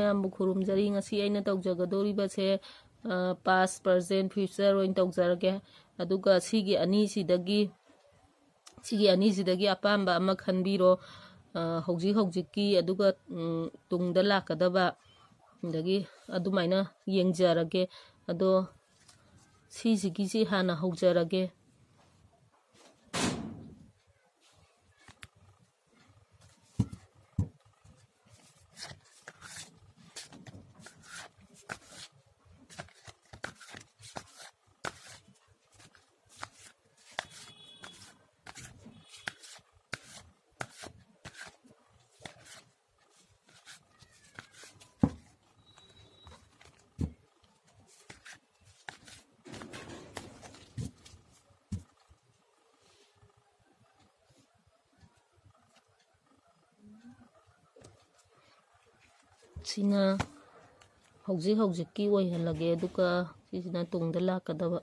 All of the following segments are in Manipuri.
ꯃꯌꯥꯝꯕꯨ ꯈꯨꯔꯨꯝꯖꯔꯤ ꯉꯁꯤ ꯑꯩꯅ ꯇꯧꯖꯒꯗꯧꯔꯤꯕꯁꯦ ꯄꯥꯁ ꯄ꯭ꯔꯖꯦꯟ ꯐ꯭ꯌꯨꯆꯔ ꯑꯣꯏꯅ ꯇꯧꯖꯔꯒꯦ ꯑꯗꯨꯒ ꯁꯤꯒꯤ ꯑꯅꯤꯁꯤꯗꯒꯤ ꯑꯄꯥꯝꯕ ꯑꯃ ꯈꯟꯕꯤꯔꯣ ꯍꯧꯖꯤꯛ ꯍꯧꯖꯤꯛꯀꯤ ꯑꯗꯨꯒ ꯇꯨꯡꯗ ꯂꯥꯛꯀꯗꯕ ꯑꯗꯒꯤ ꯑꯗꯨꯃꯥꯏꯅ ꯌꯦꯡꯖꯔꯒꯦ ꯑꯗꯣ ꯁꯤꯁꯤꯒꯤꯁꯤ ꯍꯥꯟꯅ ꯍꯧꯖꯔꯒꯦ ꯁꯤꯅ ꯍꯧꯖꯤꯛ ꯍꯧꯖꯤꯛꯀꯤ ꯑꯣꯏꯍꯜꯂꯒꯦ ꯑꯗꯨꯒ ꯁꯤꯁꯤꯅ ꯇꯨꯡꯗ ꯂꯥꯛꯀꯗꯕ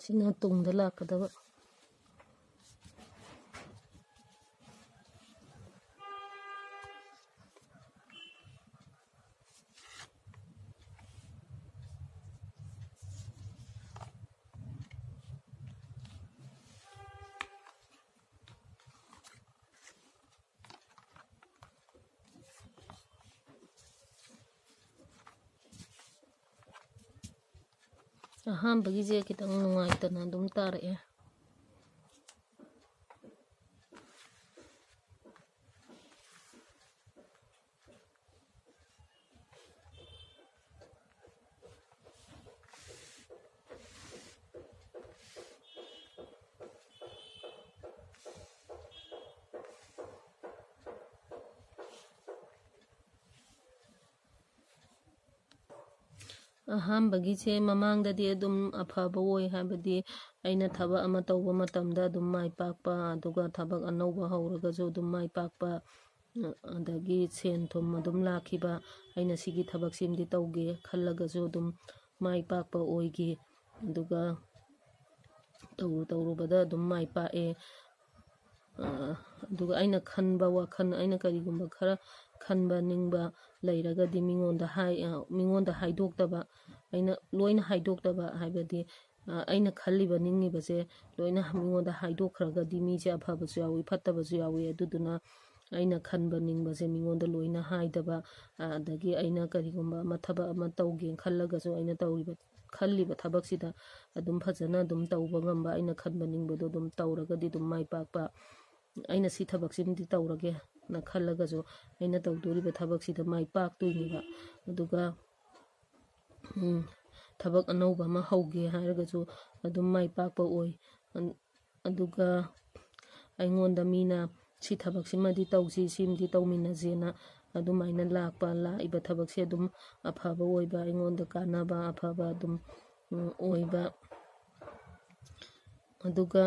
ꯁꯤꯅ ꯇꯨꯡꯗ ꯂꯥꯛꯀꯗꯕ ꯑꯍꯥꯟꯕꯒꯤꯁꯦ ꯈꯤꯇꯪ ꯅꯨꯡꯉꯥꯏꯇꯅ ꯑꯗꯨꯝ ꯇꯥꯔꯛꯑꯦ ꯑꯍꯥꯟꯕꯒꯤꯁꯦ ꯃꯃꯥꯡꯗꯗꯤ ꯑꯗꯨꯝ ꯑꯐꯕ ꯑꯣꯏ ꯍꯥꯏꯕꯗꯤ ꯑꯩꯅ ꯊꯕꯛ ꯑꯃ ꯇꯧꯕ ꯃꯇꯝꯗ ꯑꯗꯨꯝ ꯃꯥꯏ ꯄꯥꯛꯄ ꯑꯗꯨꯒ ꯊꯕꯛ ꯑꯅꯧꯕ ꯍꯧꯔꯒꯁꯨ ꯑꯗꯨꯝ ꯃꯥꯏ ꯄꯥꯛꯄ ꯑꯗꯒꯤ ꯁꯦꯟ ꯊꯨꯝ ꯑꯗꯨꯝ ꯂꯥꯛꯈꯤꯕ ꯑꯩꯅ ꯁꯤꯒꯤ ꯊꯕꯛꯁꯤꯃꯗꯤ ꯇꯧꯒꯦ ꯈꯜꯂꯒꯁꯨ ꯑꯗꯨꯝ ꯃꯥꯏ ꯄꯥꯛꯄ ꯑꯣꯏꯈꯤ ꯑꯗꯨꯒ ꯇꯧꯔꯨꯕꯗ ꯑꯗꯨꯝ ꯃꯥꯏ ꯄꯥꯛꯑꯦ ꯑꯗꯨꯒ ꯑꯩꯅ ꯈꯟꯕ ꯋꯥꯈꯜ ꯑꯩꯅ ꯀꯔꯤꯒꯨꯝꯕ ꯈꯔ ꯈꯟꯕ ꯅꯤꯡꯕ ꯂꯩꯔꯒꯗꯤ ꯃꯤꯉꯣꯟꯗ ꯍꯥꯏꯗꯣꯛꯇꯕ ꯑꯩꯅ ꯂꯣꯏꯅ ꯍꯥꯏꯗꯣꯛꯇꯕ ꯍꯥꯏꯕꯗꯤ ꯑꯩꯅ ꯈꯜꯂꯤꯕ ꯅꯤꯡꯉꯤꯕꯁꯦ ꯂꯣꯏꯅ ꯃꯤꯉꯣꯟꯗ ꯍꯥꯏꯗꯣꯛꯈ꯭ꯔꯒꯗꯤ ꯃꯤꯁꯦ ꯑꯐꯕꯁꯨ ꯌꯥꯎꯏ ꯐꯠꯇꯕꯁꯨ ꯌꯥꯎꯏ ꯑꯗꯨꯗꯨꯅ ꯑꯩꯅ ꯈꯟꯕ ꯅꯤꯡꯕꯁꯦ ꯃꯤꯉꯣꯟꯗ ꯂꯣꯏꯅ ꯍꯥꯏꯗꯕ ꯑꯗꯒꯤ ꯑꯩꯅ ꯀꯔꯤꯒꯨꯝꯕ ꯑꯃ ꯊꯕꯛ ꯑꯃ ꯇꯧꯒꯦꯅ ꯈꯜꯂꯒꯁꯨ ꯑꯩꯅ ꯈꯜꯂꯤꯕ ꯊꯕꯛꯁꯤꯗ ꯑꯗꯨꯝ ꯐꯖꯅ ꯑꯗꯨꯝ ꯇꯧꯕ ꯉꯝꯕ ꯑꯩꯅ ꯈꯟꯕ ꯅꯤꯡꯕꯗꯣ ꯑꯗꯨꯝ ꯇꯧꯔꯒꯗꯤ ꯑꯗꯨꯝ ꯃꯥꯏ ꯄꯥꯛꯄ ꯑꯩꯅ ꯁꯤ ꯊꯕꯛꯁꯤꯃꯗꯤ ꯇꯧꯔꯒꯦꯅ ꯈꯜꯂꯒꯁꯨ ꯑꯩꯅ ꯇꯧꯗꯣꯔꯤꯕ ꯊꯕꯛꯁꯤꯗ ꯃꯥꯏ ꯄꯥꯛꯇꯣꯏꯅꯦꯕ ꯑꯗꯨꯒ ꯊꯕꯛ ꯑꯅꯧꯕ ꯑꯃ ꯍꯧꯒꯦ ꯍꯥꯏꯔꯒꯁꯨ ꯑꯗꯨꯝ ꯃꯥꯏ ꯄꯥꯛꯄ ꯑꯣꯏ ꯑꯗꯨꯒ ꯑꯩꯉꯣꯟꯗ ꯃꯤꯅ ꯁꯤ ꯊꯕꯛꯁꯤꯃꯗꯤ ꯇꯧꯁꯤ ꯁꯤꯃꯗꯤ ꯇꯧꯃꯤꯟꯅꯁꯦꯅ ꯑꯗꯨꯃꯥꯏꯅ ꯂꯥꯛꯏꯕ ꯊꯕꯛꯁꯦ ꯑꯗꯨꯝ ꯑꯐꯕ ꯑꯣꯏꯕ ꯑꯩꯉꯣꯟꯗ ꯀꯥꯟꯅꯕ ꯑꯐꯕ ꯑꯗꯨꯝ ꯑꯣꯏꯕ ꯑꯗꯨꯒ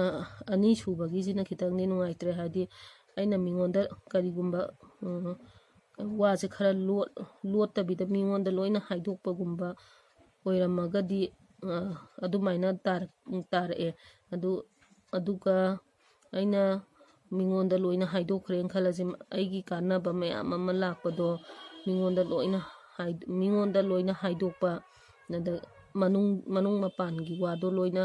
ꯑꯅꯤꯁꯨꯕꯒꯤꯁꯤꯅ ꯈꯤꯇꯪꯗꯤ ꯅꯨꯡꯉꯥꯏꯇ꯭ꯔꯦ ꯍꯥꯏꯗꯤ ꯑꯩꯅ ꯃꯤꯉꯣꯟꯗ ꯀꯔꯤꯒꯨꯝꯕ ꯋꯥꯁꯦ ꯈꯔ ꯂꯣꯠꯇꯕꯤꯗ ꯃꯤꯉꯣꯟꯗ ꯂꯣꯏꯅ ꯍꯥꯏꯗꯣꯛꯄꯒꯨꯝꯕ ꯑꯣꯏꯔꯝꯃꯒꯗꯤ ꯑꯗꯨꯃꯥꯏꯅ ꯇꯥꯔꯛꯑꯦ ꯑꯗꯨꯒ ꯑꯩꯅ ꯃꯤꯉꯣꯟꯗ ꯂꯣꯏꯅ ꯍꯥꯏꯗꯣꯛꯈ꯭ꯔꯦꯅ ꯈꯜꯂꯁꯤ ꯑꯩꯒꯤ ꯀꯥꯟꯅꯕ ꯃꯌꯥꯝ ꯑꯃ ꯂꯥꯛꯄꯗꯣ ꯃꯤꯉꯣꯟꯗ ꯂꯣꯏꯅ ꯍꯥꯏꯗꯣꯛꯄ ꯑꯗ ꯃꯅꯨꯡ ꯃꯄꯥꯟꯒꯤ ꯋꯥꯗꯣ ꯂꯣꯏꯅ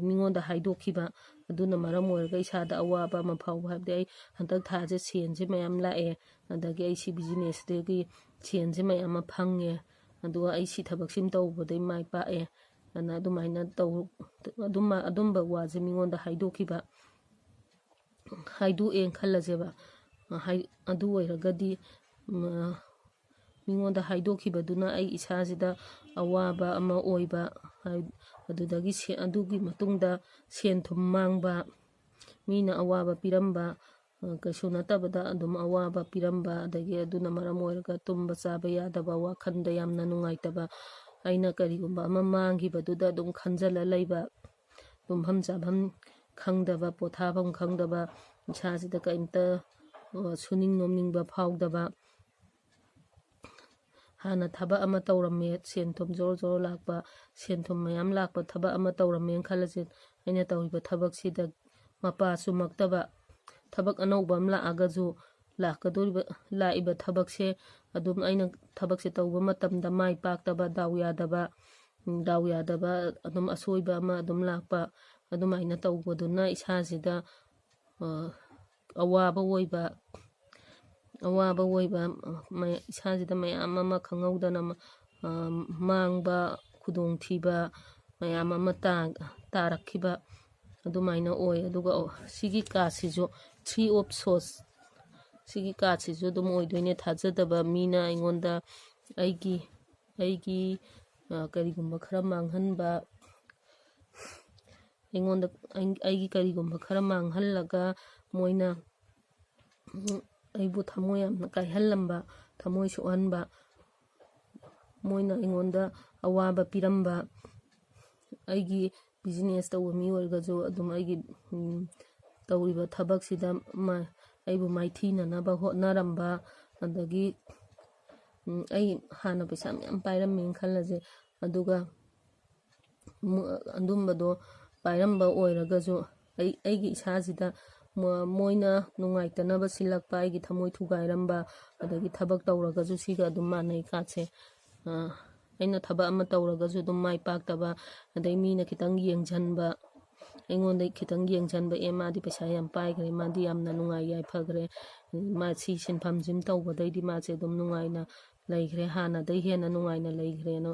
ꯃꯤꯉꯣꯟꯗ ꯍꯥꯏꯗꯣꯛꯈꯤꯕ ꯑꯗꯨꯅ ꯃꯔꯝ ꯑꯣꯏꯔꯒ ꯏꯁꯥꯗ ꯑꯋꯥꯕ ꯑꯃ ꯐꯥꯎꯕ ꯍꯥꯏꯕꯗꯤ ꯑꯩ ꯍꯟꯗꯛ ꯊꯥꯁꯦ ꯁꯦꯟꯁꯦ ꯃꯌꯥꯝ ꯂꯥꯛꯑꯦ ꯑꯗꯒꯤ ꯑꯩ ꯁꯤ ꯕꯤꯖꯤꯅꯦꯁꯇꯒꯤ ꯁꯦꯟꯁꯦ ꯃꯌꯥꯝ ꯑꯃ ꯐꯪꯉꯦ ꯑꯗꯨꯒ ꯑꯩ ꯁꯤ ꯊꯕꯛꯁꯤꯃ ꯇꯧꯕꯗꯩ ꯃꯥꯏ ꯄꯥꯛꯑꯦ ꯑꯗꯨꯅ ꯑꯗꯨꯃꯥꯏꯅ ꯑꯗꯨꯝꯕ ꯋꯥꯁꯦ ꯃꯤꯉꯣꯟꯗ ꯍꯥꯏꯗꯣꯛꯑꯦꯅ ꯈꯜꯂꯁꯦꯕ ꯑꯗꯨ ꯑꯣꯏꯔꯒꯗꯤ ꯃꯤꯉꯣꯟꯗ ꯍꯥꯏꯗꯣꯛꯈꯤꯕꯗꯨꯅ ꯑꯩ ꯏꯁꯥꯁꯤꯗ ꯑꯋꯥꯕ ꯑꯃ ꯑꯣꯏꯕ, ꯑꯗꯨꯗꯒꯤ ꯑꯗꯨꯒꯤ ꯃꯇꯨꯡꯗ ꯁꯦꯟ ꯊꯨꯝ ꯃꯥꯡꯕ, ꯃꯤꯅ ꯑꯋꯥꯕ ꯄꯤꯔꯝꯕ, ꯀꯩꯁꯨ ꯅꯠꯇꯕꯗ ꯑꯗꯨꯝ ꯑꯋꯥꯕ ꯄꯤꯔꯝꯕ, ꯑꯗꯒꯤ ꯑꯗꯨꯅ ꯃꯔꯝ ꯑꯣꯏꯔꯒ ꯇꯨꯝꯕ ꯆꯥꯕ ꯌꯥꯗꯕ, ꯋꯥꯈꯜꯗ ꯌꯥꯝꯅ ꯅꯨꯡꯉꯥꯏꯇꯕ, ꯑꯩꯅ ꯀꯔꯤꯒꯨꯝꯕ ꯑꯃ ꯃꯥꯡꯈꯤꯕꯗꯨꯗ ꯑꯗꯨꯝ ꯈꯟꯖꯜꯂ ꯂꯩꯕ, ꯇꯨꯝꯐꯝ ꯆꯥꯐꯝ ꯈꯪꯗꯕ, ꯄꯣꯊꯥꯐꯝ ꯈꯪꯗꯕ, ꯏꯁꯥꯁꯤꯗ ꯀꯔꯤꯝꯇ ꯁꯨꯅꯤꯡ ꯅꯣꯝꯅꯤꯡꯕ ꯐꯥꯎꯗꯕ. ꯍꯥꯟꯅ ꯊꯕꯛ ꯑꯃ ꯇꯧꯔꯝꯃꯦ, ꯁꯦꯟ ꯊꯨꯝ ꯖꯣꯔꯣ ꯖꯣꯔꯣ ꯂꯥꯛꯄ, ꯁꯦꯟ ꯊꯨꯝ ꯃꯌꯥꯝ ꯂꯥꯛꯄ ꯊꯕꯛ ꯑꯃ ꯇꯧꯔꯝꯃꯦꯅ ꯈꯜꯂꯁꯤ. ꯑꯩꯅ ꯇꯧꯔꯤꯕ ꯊꯕꯛꯁꯤꯗ ꯃꯄꯥ ꯆꯨꯝꯃꯛꯇꯕ, ꯊꯕꯛ ꯑꯅꯧꯕ ꯑꯃ ꯂꯥꯛꯑꯒꯁꯨ ꯂꯥꯛꯏꯕ ꯊꯕꯛꯁꯦ ꯑꯗꯨꯝ ꯑꯩꯅ ꯊꯕꯛꯁꯦ ꯇꯧꯕ ꯃꯇꯝꯗ ꯃꯥꯏ ꯄꯥꯛꯇꯕ, ꯗꯥꯎ ꯌꯥꯗꯕ ꯑꯗꯨꯝ ꯑꯁꯣꯏꯕ ꯑꯃ ꯑꯗꯨꯝ ꯂꯥꯛꯄ, ꯑꯗꯨꯃꯥꯏꯅ ꯇꯧꯕꯗꯨꯅ ꯏꯁꯥꯁꯤꯗ ꯑꯋꯥꯕ ꯑꯣꯏꯕ, ꯏꯁꯥꯁꯤꯗ ꯃꯌꯥꯝ ꯑꯃ ꯈꯪꯍꯧꯗꯅ ꯃꯥꯡꯕ, ꯈꯨꯗꯣꯡꯊꯤꯕ ꯃꯌꯥꯝ ꯑꯃ ꯇꯥꯔꯛꯈꯤꯕ, ꯑꯗꯨꯃꯥꯏꯅ ꯑꯣꯏ. ꯑꯗꯨꯒ ꯁꯤꯒꯤ ꯀꯥꯔꯠꯁꯤꯁꯨ 3 of Swords, ꯁꯤꯒꯤ ꯀꯥꯔꯠꯁꯤꯁꯨ ꯑꯗꯨꯝ ꯑꯣꯏꯗꯣꯏꯅꯦ. ꯊꯥꯖꯗꯕ ꯃꯤꯅ ꯑꯩꯉꯣꯟꯗ ꯑꯩꯒꯤ ꯀꯔꯤꯒꯨꯝꯕ ꯈꯔ ꯃꯥꯡꯍꯟꯕ, ꯑꯩꯒꯤ ꯀꯔꯤꯒꯨꯝꯕ ꯈꯔ ꯃꯥꯡꯍꯜꯂꯒ ꯃꯣꯏꯅ ꯑꯩꯕꯨ ꯊꯃꯣꯏ ꯌꯥꯝꯅ ꯀꯥꯏꯍꯜꯂꯝꯕ, ꯊꯃꯣꯏ ꯁꯣꯛꯍꯟꯕ, ꯃꯣꯏꯅ ꯑꯩꯉꯣꯟꯗ ꯑꯋꯥꯕ ꯄꯤꯔꯝꯕ, ꯑꯩꯒꯤ ꯕꯤꯖꯤꯅꯦꯁ ꯇꯧꯕ ꯃꯤ ꯑꯣꯏꯔꯒꯁꯨ ꯑꯗꯨꯝ ꯑꯩꯒꯤ ꯇꯧꯔꯤꯕ ꯊꯕꯛꯁꯤꯗ ꯑꯩꯕꯨ ꯃꯥꯏꯊꯤꯅꯅꯕ ꯍꯣꯠꯅꯔꯝꯕ, ꯑꯗꯒꯤ ꯑꯩ ꯍꯥꯟꯅ ꯄꯩꯁꯥ ꯃꯌꯥꯝ ꯄꯥꯏꯔꯝꯃꯦꯅ ꯈꯜꯂꯁꯦ, ꯑꯗꯨꯒ ꯑꯗꯨꯝꯕꯗꯣ ꯄꯥꯏꯔꯝꯕ ꯑꯣꯏꯔꯒꯁꯨ ꯑꯩꯒꯤ ꯏꯁꯥꯁꯤꯗ ꯃꯣꯏꯅ ꯅꯨꯡꯉꯥꯏꯇꯅꯕ ꯁꯤꯜꯂꯛꯄ, ꯑꯩꯒꯤ ꯊꯃꯣꯏ ꯊꯨꯒꯥꯏꯔꯝꯕ, ꯑꯗꯒꯤ ꯊꯕꯛ ꯇꯧꯔꯒꯁꯨ ꯁꯤꯒ ꯑꯗꯨꯝ ꯃꯥꯟꯅꯩ ꯀꯥꯔꯠꯁꯦ. ꯑꯩꯅ ꯊꯕꯛ ꯑꯃ ꯇꯧꯔꯒꯁꯨ ꯑꯗꯨꯝ ꯃꯥꯏ ꯄꯥꯛꯇꯕ, ꯑꯗꯩ ꯃꯤꯅ ꯈꯤꯇꯪ ꯌꯦꯡꯁꯤꯟꯕ, ꯑꯩꯉꯣꯟꯗ ꯈꯤꯇꯪ ꯌꯦꯡꯁꯤꯟꯕ, ꯃꯥꯗꯤ ꯄꯩꯁꯥ ꯌꯥꯝ ꯄꯥꯏꯈ꯭ꯔꯦ, ꯃꯥꯗꯤ ꯌꯥꯝꯅ ꯅꯨꯡꯉꯥꯏ ꯌꯥꯏꯐꯈ꯭ꯔꯦ, ꯁꯤ ꯁꯤꯟꯐꯝꯁꯤꯃ ꯇꯧꯕꯗꯩꯗꯤ ꯃꯥꯁꯦ ꯑꯗꯨꯝ ꯅꯨꯡꯉꯥꯏꯅ ꯂꯩꯈ꯭ꯔꯦ, ꯍꯥꯟꯅꯗꯩ ꯍꯦꯟꯅ ꯅꯨꯡꯉꯥꯏꯅ ꯂꯩꯈ꯭ꯔꯦꯅ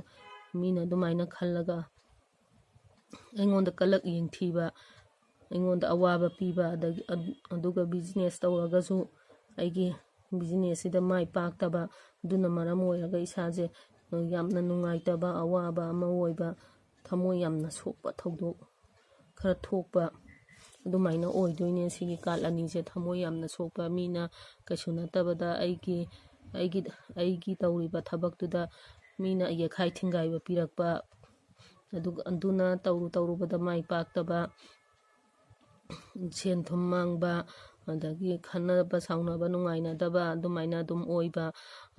ꯃꯤꯅ ꯑꯗꯨꯃꯥꯏꯅ ꯈꯜꯂꯒ ꯑꯩꯉꯣꯟꯗ ꯀꯂꯛ ꯌꯦꯡꯊꯤꯕ, ꯑꯩꯉꯣꯟꯗ ꯑꯋꯥꯕ ꯄꯤꯕ, ꯑꯗꯨꯒ ꯕꯤꯖꯤꯅꯦꯁ ꯇꯧꯔꯒꯁꯨ ꯑꯩꯒꯤ ꯕꯤꯖꯤꯅꯦꯁꯁꯤꯗ ꯃꯥꯏ ꯄꯥꯛꯇꯕ, ꯑꯗꯨꯅ ꯃꯔꯝ ꯑꯣꯏꯔꯒ ꯏꯁꯥꯁꯦ ꯌꯥꯝꯅ ꯅꯨꯡꯉꯥꯏꯇꯕ, ꯑꯋꯥꯕ ꯑꯃ ꯑꯣꯏꯕ, ꯊꯃꯣꯏ ꯌꯥꯝꯅ ꯁꯣꯛꯄ ꯊꯧꯗꯣꯛ ꯈꯔ ꯊꯣꯛꯄ, ꯑꯗꯨꯃꯥꯏꯅ ꯑꯣꯏꯗꯣꯏꯅꯦ. ꯁꯤꯒꯤ ꯀꯥꯔꯠ ꯑꯅꯤꯁꯦ ꯊꯃꯣꯏ ꯌꯥꯝꯅ ꯁꯣꯛꯄ, ꯃꯤꯅ ꯀꯩꯁꯨ ꯅꯠꯇꯕꯗ ꯑꯩꯒꯤ ꯇꯧꯔꯤꯕ ꯊꯕꯛꯇꯨꯗ ꯃꯤꯅ ꯌꯦꯈꯥꯏ ꯊꯤꯡꯒꯥꯏꯕ ꯄꯤꯔꯛꯄ, ꯑꯗꯨꯅ ꯇꯧꯔꯨꯕꯗ ꯃꯥꯏ ꯄꯥꯛꯇꯕ, ꯁꯦꯟ ꯊꯨꯝ ꯃꯥꯡꯕ, ꯑꯗꯒꯤ ꯈꯟꯅꯕ ꯁꯥꯎꯅꯕ ꯅꯨꯡꯉꯥꯏꯅꯗꯕ, ꯑꯗꯨꯃꯥꯏꯅ ꯑꯗꯨꯝ ꯑꯣꯏꯕ.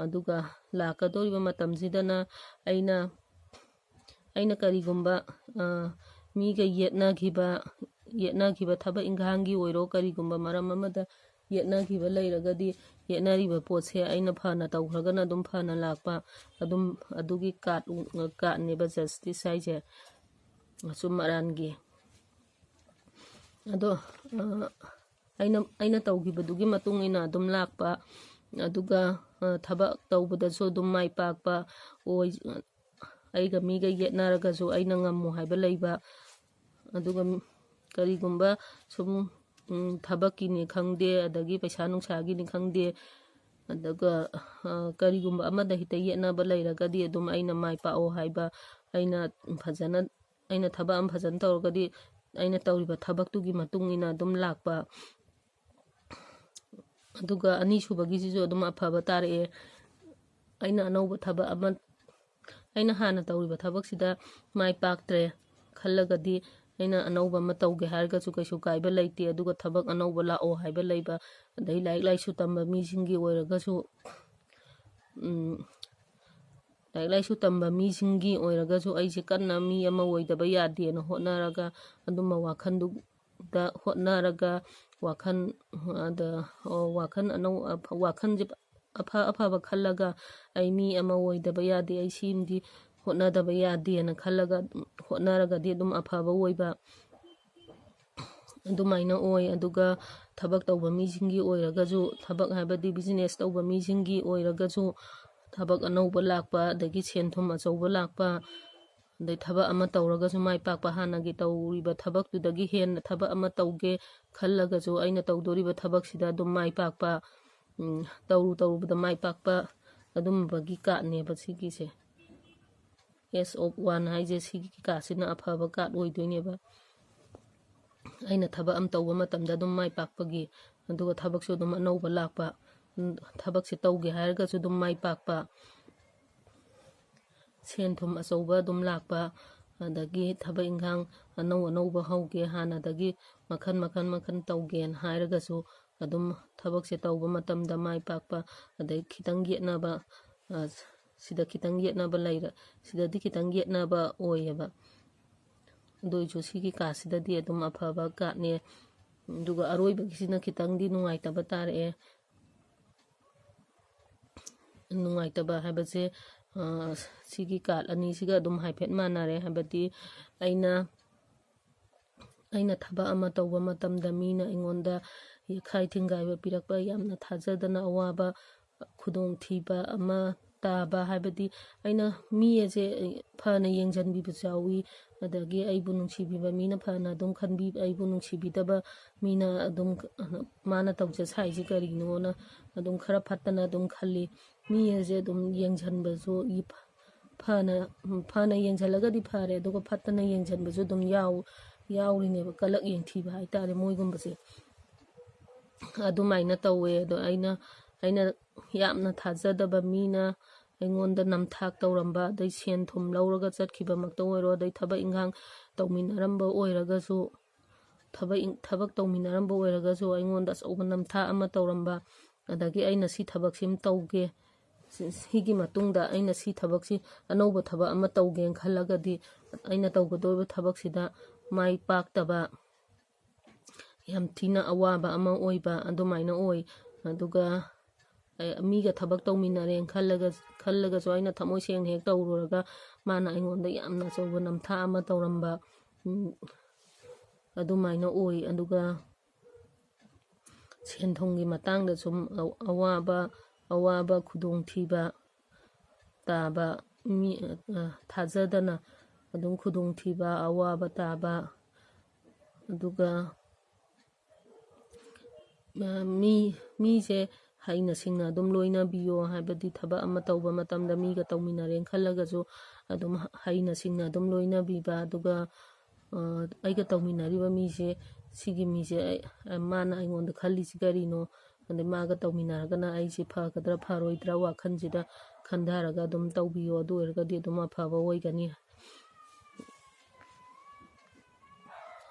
ꯑꯗꯨꯒ ꯂꯥꯛꯀꯗꯧꯔꯤꯕ ꯃꯇꯝꯁꯤꯗꯅ ꯑꯩꯅ ꯀꯔꯤꯒꯨꯝꯕ ꯃꯤꯒ ꯌꯦꯠꯅꯈꯤꯕ ꯊꯕꯛ ꯏꯪꯈꯥꯡꯒꯤ ꯑꯣꯏꯔꯣ, ꯀꯔꯤꯒꯨꯝꯕ ꯃꯔꯝ ꯑꯃꯗ ꯌꯦꯠꯅꯈꯤꯕ ꯂꯩꯔꯒꯗꯤ, ꯌꯦꯠꯅꯔꯤꯕ ꯄꯣꯠꯁꯦ ꯑꯩꯅ ꯐꯅ ꯇꯧꯈ꯭ꯔꯒꯅ ꯑꯗꯨꯝ ꯐꯅ ꯂꯥꯛꯄ, ꯑꯗꯨꯝ ꯑꯗꯨꯒꯤ ꯀꯥꯔꯠꯅꯦꯕ ꯖꯁꯇꯤꯁ ꯍꯥꯏꯁꯦ, ꯑꯆꯨꯝ ꯑꯔꯥꯟꯒꯤ. ꯑꯗꯣ ꯑꯩꯅ ꯇꯧꯈꯤꯕꯗꯨꯒꯤ ꯃꯇꯨꯡ ꯏꯟꯅ ꯑꯗꯨꯝ ꯂꯥꯛꯄ, ꯑꯗꯨꯒ ꯊꯕꯛ ꯇꯧꯕꯗꯁꯨ ꯑꯗꯨꯝ ꯃꯥꯏ ꯄꯥꯛꯄ ꯑꯣꯏ. ꯑꯩꯒ ꯃꯤꯒ ꯌꯦꯠꯅꯔꯒꯁꯨ ꯑꯩꯅ ꯉꯝꯃꯨ ꯍꯥꯏꯕ ꯂꯩꯕ, ꯑꯗꯨꯒ ꯀꯔꯤꯒꯨꯝꯕ ꯁꯨꯝ ꯊꯕꯛꯀꯤꯅꯤ ꯈꯪꯗꯦ, ꯑꯗꯒꯤ ꯄꯩꯁా ꯅꯨꯡꯁꯥꯒꯤꯅꯤ ꯈꯪꯗꯦ, ꯑꯗꯨꯒ ꯀꯔꯤꯒꯨꯝꯕ ꯑꯃꯗ ꯍꯦꯛꯇ ꯌꯦꯠꯅꯕ ꯂꯩꯔꯒꯗꯤ ꯑꯗꯨꯝ ꯑꯩꯅ ꯃꯥꯏ ꯄꯥꯛꯑꯣ ꯍꯥꯏꯕ, ꯑꯩꯅ ꯊꯕꯛ ꯑꯃ ꯐꯖꯅ ꯇꯧꯔꯒꯗꯤ ꯑꯩꯅ ꯇꯧꯔꯤꯕ ꯊꯕꯛꯇꯨꯒꯤ ꯃꯇꯨꯡ ꯏꯟꯅ ꯑꯗꯨꯝ ꯂꯥꯛꯄ. ꯑꯗꯨꯒ ꯑꯅꯤꯁꯨꯕꯒꯤꯁꯤꯁꯨ ꯑꯗꯨꯝ ꯑꯐꯕ ꯇꯥꯔꯛꯑꯦ. ꯑꯩꯅ ꯍꯥꯟꯅ ꯇꯧꯔꯤꯕ ꯊꯕꯛꯁꯤꯗ ꯃꯥꯏ ꯄꯥꯛꯇ꯭ರೆ ꯈꯜꯂꯒꯗꯤ ꯑꯩꯅ ꯑꯅꯧꯕ ꯑꯃ ꯇꯧꯒꯦ ꯍꯥꯏꯔꯒꯁꯨ kaisu ꯀꯥꯏꯕ ꯂꯩꯇꯦ. ꯑꯗꯨꯒ ꯊꯕꯛ ꯑꯅꯧꯕ ꯂꯥꯛꯑꯣ ꯍꯥꯏꯕ ꯂꯩꯕ, ꯑꯗꯩ ꯂꯥꯏꯔꯤꯛ ꯂꯥꯏꯁꯨ ꯇꯝꯕ ꯃꯤꯁꯤꯡꯒꯤ ꯑꯣꯏꯔꯒꯁꯨ ꯑꯩꯁꯦ ꯀꯟꯅ ꯃꯤ ꯑꯃ ꯑꯣꯏꯗꯕ ꯌꯥꯗꯦꯅ ꯍꯣꯠꯅꯔꯒ, ꯑꯗꯨꯝꯕ ꯋꯥꯈꯜꯗꯨꯗ ꯍꯣꯠꯅꯔꯒ, ꯋꯥꯈꯟꯁꯦ ꯑꯐꯕ ꯈꯜꯂꯒ, ꯑꯩ ꯃꯤ ꯑꯃ ꯑꯣꯏꯗꯕ ꯌꯥꯗꯦ, ꯑꯩ ꯁꯤꯃꯗꯤ ꯍꯣꯠꯅꯗꯕ ꯌꯥꯗꯦꯅ ꯈꯜꯂꯒ ꯍꯣꯠꯅꯔꯒꯗꯤ ꯑꯗꯨꯝ ꯑꯐꯕ ꯑꯣꯏꯕ, ꯑꯗꯨꯃꯥꯏꯅ ꯑꯣꯏ. ꯑꯗꯨꯒ ꯊꯕꯛ ꯇꯧꯕ ꯃꯤꯁꯤꯡꯒꯤ ꯑꯣꯏꯔꯒꯁꯨ, ꯊꯕꯛ ꯍꯥꯏꯕꯗꯤ ꯕꯤꯖꯤꯅꯦꯁ ꯇꯧꯕ ꯃꯤꯁꯤꯡꯒꯤ ꯑꯣꯏꯔꯒꯁꯨ ꯊꯕꯛ ꯑꯅꯧꯕ ꯂꯥꯛꯄ, ꯑꯗꯒꯤ ꯁꯦꯟ ꯊꯨꯝ ꯑꯆꯧꯕ ꯂꯥꯛꯄ, ꯑꯗꯩ ꯊꯕꯛ ꯑꯃ ꯇꯧꯔꯒꯁꯨ ꯃꯥꯏ ꯄꯥꯛꯄ, ꯍꯥꯟꯅꯒꯤ ꯇꯧꯔꯤꯕ ꯊꯕꯛꯇꯨꯗꯒꯤ ꯍꯦꯟꯅ ꯊꯕꯛ ꯑꯃ ꯇꯧꯒꯦ ꯈꯜꯂꯒꯁꯨ ꯑꯩꯅ ꯇꯧꯗꯣꯔꯤꯕ ꯊꯕꯛꯁꯤꯗ ꯑꯗꯨꯝ ꯃꯥꯏ ꯄꯥꯛꯄ, ꯇꯧꯔꯨꯕꯗ ꯃꯥꯏ ꯄꯥꯛꯄ, ꯑꯗꯨꯝꯕꯒꯤ ꯀꯥꯔꯠꯅꯦꯕ ꯁꯤꯒꯤꯁꯦ ꯑꯦꯁ ꯑꯣꯐ ꯋꯥꯟ ꯍꯥꯏꯁꯦ ꯁꯤꯒꯤ ꯀꯥꯔꯠꯁꯤꯅ ꯑꯐꯕ ꯀꯥꯔꯠ ꯑꯣꯏꯗꯣꯏꯅꯦꯕ ꯑꯩꯅ ꯊꯕꯛ ꯑꯃ ꯇꯧꯕ ꯃꯇꯝꯗ ꯑꯗꯨꯝ ꯃꯥꯏ ꯄꯥꯛꯄꯒꯤ ꯑꯗꯨꯒ ꯊꯕꯛꯁꯨ ꯑꯗꯨꯝ ꯑꯅꯧꯕ ꯂꯥꯛꯄ ꯊꯕꯛꯁꯦ ꯇꯧꯒꯦ ꯍꯥꯏꯔꯒꯁꯨ ꯑꯗꯨꯝ ꯃꯥꯏ ꯄꯥꯛꯄ ꯁꯦꯟ ꯊꯨꯝ ꯑꯆꯧꯕ ꯑꯗꯨꯝ ꯂꯥꯛꯄ ꯑꯗꯒꯤ ꯊꯕꯛ ꯏꯟꯈꯥꯡ ꯑꯅꯧꯕ ꯍꯧꯒꯦ ꯍꯥꯟꯅꯗꯒꯤ ꯃꯈꯟ ꯇꯧꯒꯦꯅ ꯍꯥꯏꯔꯒꯁꯨ ꯑꯗꯨꯝ ꯊꯕꯛꯁꯦ ꯇꯧꯕ ꯃꯇꯝꯗ ꯃꯥꯏ ꯄꯥꯛꯄ ꯑꯗꯩ khitang yetnaba sida khitang yetnaba leira sidadi khitang yetnaba oyeba ꯑꯗꯨꯏꯁꯨ ꯁꯤꯒꯤ ꯀꯥꯔꯠꯁꯤꯗꯗꯤ ꯑꯗꯨꯝ ꯑꯐꯕ ꯀꯥꯔꯠꯅꯦ ꯑꯗꯨꯒ ꯑꯔꯣꯏꯕꯒꯤꯁꯤꯅ ꯈꯤꯇꯪꯗꯤ ꯅꯨꯡꯉꯥꯏꯇꯕ ꯇꯥꯔꯛꯑꯦ ꯅꯨꯡꯉꯥꯏꯇꯕ ꯍꯥꯏꯕꯁꯦ ꯁꯤꯒꯤ ꯀꯥꯔꯠ ꯑꯅꯤꯁꯤꯒ ꯑꯗꯨꯝ ꯍꯥꯏꯐꯦꯠ ꯃꯥꯟꯅꯔꯦ ꯍꯥꯏꯕꯗꯤ ꯑꯩꯅ ꯊꯕꯛ ꯑꯃ ꯇꯧꯕ ꯃꯇꯝꯗ ꯃꯤꯅ ꯑꯩꯉꯣꯟꯗ ꯌꯦꯈꯥꯏ ꯊꯤꯡꯒꯥꯏꯕ ꯄꯤꯔꯛꯄ ꯌꯥꯝꯅ ꯊꯥꯖꯗꯅ ꯑꯋꯥꯕ ꯈꯨꯗꯣꯡꯊꯤꯕ ꯑꯃ ꯇꯥꯕ ꯍꯥꯏꯕꯗꯤ ꯑꯩꯅ ꯃꯤ ꯑꯁꯦ ꯐꯅ ꯌꯦꯡꯁꯤꯟꯕꯤꯕꯁꯨ ꯌꯥꯎꯏ ꯑꯗꯒꯤ ꯑꯩꯕꯨ ꯅꯨꯡꯁꯤꯕꯤꯕ ꯃꯤꯅ ꯐꯅ ꯑꯗꯨꯝ ꯑꯩꯕꯨ ꯅꯨꯡꯁꯤꯕꯤꯗꯕ ꯃꯤꯅ ꯑꯗꯨꯝ ꯃꯥꯅ ꯇꯧꯖ ꯁꯥꯏꯁꯤ ꯀꯔꯤꯅꯣꯅ ꯑꯗꯨꯝ ꯈꯔ ꯐꯠꯇꯅ ꯑꯗꯨꯝ ꯈꯜꯂꯤ ꯃꯤ ꯑꯁꯦ ꯑꯗꯨꯝ ꯌꯦꯡꯁꯤꯟꯕꯁꯨ ꯐꯅ ꯌꯦꯡꯁꯤꯜꯂꯒꯗꯤ ꯐꯔꯦ ꯑꯗꯨꯒ ꯐꯠꯇꯅ ꯌꯦꯡꯁꯤꯟꯕꯁꯨ ꯑꯗꯨꯝ ꯌꯥꯎꯔꯤꯅꯦꯕ ꯀꯂꯛ ꯌꯦꯡꯊꯤꯕ ꯍꯥꯏꯇꯥꯔꯦ ꯃꯣꯏꯒꯨꯝꯕꯁꯦ ꯑꯗꯨꯃꯥꯏꯅ ꯇꯧꯋꯦ ꯑꯗꯣ ꯑꯩꯅ ꯌꯥꯝꯅ ꯊꯥꯖꯗꯕ ꯃꯤꯅ ꯑꯩꯉꯣꯟꯗ ꯅꯝꯊꯥꯛ ꯇꯧꯔꯝꯕ ꯑꯗꯩ ꯁꯦꯟ ꯊꯨꯝ ꯂꯧꯔꯒ ꯆꯠꯈꯤꯕꯃꯛꯇ ꯑꯣꯏꯔꯣ ꯑꯗꯩ ꯊꯕꯛ ꯏꯟꯈꯥꯡ ꯇꯧꯃꯤꯟꯅꯔꯝꯕ ꯑꯣꯏꯔꯒꯁꯨ ꯊꯕꯛ ꯇꯧꯃꯤꯟꯅꯔꯝꯕ ꯑꯣꯏꯔꯒꯁꯨ ꯑꯩꯉꯣꯟꯗ ꯑꯆꯧꯕ ꯅꯝꯊꯥꯛ ꯑꯃ ꯇꯧꯔꯝꯕ ꯑꯗꯒꯤ ꯑꯩꯅ ꯁꯤ ꯊꯕꯛꯁꯤꯃ ꯇꯧꯒꯦ ꯁꯤꯒꯤ ꯃꯇꯨꯡꯗ ꯑꯩꯅ ꯁꯤ ꯊꯕꯛꯁꯤ ꯑꯅꯧꯕ ꯊꯕꯛ ꯑꯃ ꯇꯧꯒꯦꯅ ꯈꯜꯂꯒꯗꯤ ꯑꯩꯅ ꯇꯧꯒꯗꯧꯔꯤꯕ ꯊꯕꯛꯁꯤꯗ ꯃꯥꯏ ꯄꯥꯛꯇꯕ ꯌꯥꯝ ꯊꯤꯅ ꯑꯋꯥꯕ ꯑꯃ ꯑꯣꯏꯕ ꯑꯗꯨꯃꯥꯏꯅ ꯑꯣꯏ ꯑꯗꯨꯒ ꯃꯤꯒ ꯊꯕꯛ ꯇꯧꯃꯤꯟꯅꯔꯦꯅ ꯈꯜꯂꯒꯁꯨ ꯑꯩꯅ ꯊꯃꯣꯏ ꯁꯦꯡꯅ ꯍꯦꯛ ꯇꯧꯔꯨꯔꯒ ꯃꯥꯅ ꯑꯩꯉꯣꯟꯗ ꯌꯥꯝꯅ ꯑꯆꯧꯕ ꯅꯝꯊꯥꯛ ꯑꯃ ꯇꯧꯔꯝꯕ ꯑꯗꯨꯃꯥꯏꯅ ꯑꯣꯏ ꯑꯗꯨꯒ ꯁꯦꯟ ꯊꯨꯝꯒꯤ ꯃꯇꯥꯡꯗ ꯁꯨꯝ ꯑꯋꯥꯕ ꯈꯨꯗꯣꯡꯊꯤꯕ ꯇꯥꯕ ꯊꯥꯖꯗꯅ ꯑꯗꯨꯝ ꯈꯨꯗꯣꯡꯊꯤꯕ ꯑꯋꯥꯕ ꯇꯥꯕ ꯑꯗꯨꯒ ꯃꯤꯁꯦ ꯍꯩꯅ ꯁꯤꯡꯅ ꯑꯗꯨꯝ ꯂꯣꯏꯅꯕꯤꯌꯣ ꯍꯥꯏꯕꯗꯤ ꯊꯕꯛ ꯑꯃ ꯇꯧꯕ ꯃꯇꯝꯗ ꯃꯤꯒ ꯇꯧꯃꯤꯟꯅꯔꯦꯅ ꯈꯜꯂꯒꯁꯨ ꯑꯗꯨꯝ ꯍꯩꯅ ꯁꯤꯡꯅ ꯑꯗꯨꯝ ꯂꯣꯏꯅꯕꯤꯕ ꯑꯗꯨꯒ ꯑꯩꯒ ꯇꯧꯃꯤꯟꯅꯔꯤꯕ ꯃꯤꯁꯦ ꯁꯤꯒꯤ ꯃꯤꯁꯦ ꯃꯥꯅ ꯑꯩꯉꯣꯟꯗ ꯈꯜꯂꯤꯁꯤ ꯀꯔꯤꯅꯣ ꯑꯗꯩ ꯃꯥꯒ ꯇꯧꯃꯤꯟꯅꯔꯒꯅ ꯑꯩꯁꯦ ꯐꯒꯗ꯭ꯔꯥ ꯐꯔꯣꯏꯗ꯭ꯔꯥ ꯋꯥꯈꯜꯁꯤꯗ ꯈꯟꯊꯔꯒ ꯑꯗꯨꯝ ꯇꯧꯕꯤꯌꯣ ꯑꯗꯨ ꯑꯣꯏꯔꯒꯗꯤ ꯑꯗꯨꯝ ꯑꯐꯕ ꯑꯣꯏꯒꯅꯤ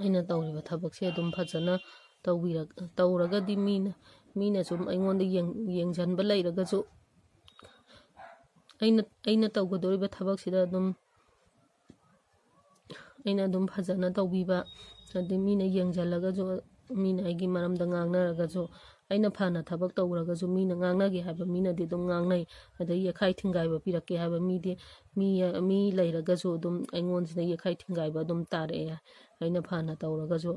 ꯑꯩꯅ ꯇꯧꯔꯤꯕ ꯊꯕꯛꯁꯦ ꯑꯗꯨꯝ ꯐꯖꯅ ꯇꯧꯔꯒꯗꯤ ꯃꯤꯅ ꯁꯨꯝ ꯑꯩꯉꯣꯟꯗ ꯌꯦꯡꯁꯤꯟꯕ ꯂꯩꯔꯒꯁꯨ ꯑꯩꯅ ꯇꯧꯒꯗꯧꯔꯤꯕ ꯊꯕꯛꯁꯤꯗ ꯑꯗꯨꯝ ꯑꯩꯅ ꯑꯗꯨꯝ ꯐꯖꯅ ꯇꯧꯕꯤꯕ ꯑꯗꯩ ꯃꯤꯅ ꯌꯦꯡꯁꯤꯜꯂꯒꯁꯨ ꯃꯤꯅ ꯑꯩꯒꯤ ꯃꯔꯝꯗ ꯉꯥꯡꯅꯔꯒꯁꯨ ꯑꯩꯅ ꯐꯅ ꯊꯕꯛ ꯇꯧꯔꯒꯁꯨ ꯃꯤꯅ ꯉꯥꯡꯅꯒꯦ ꯍꯥꯏꯕ ꯃꯤꯅꯗꯤ ꯑꯗꯨꯝ ꯉꯥꯡꯅꯩ ꯑꯗꯩ ꯌꯦꯈꯥꯏ ꯊꯤꯡꯒꯥꯏꯕ ꯄꯤꯔꯛꯀꯦ ꯍꯥꯏꯕ ꯃꯤ ꯂꯩꯔꯒꯁꯨ ꯑꯗꯨꯝ ꯑꯩꯉꯣꯟꯁꯤꯗ ꯌꯦꯈꯥꯏ ꯊꯤꯡꯒꯥꯏꯕ ꯑꯗꯨꯝ ꯇꯥꯔꯛꯑꯦ ꯑꯩꯅ ꯐꯅ ꯇꯧꯔꯒꯁꯨ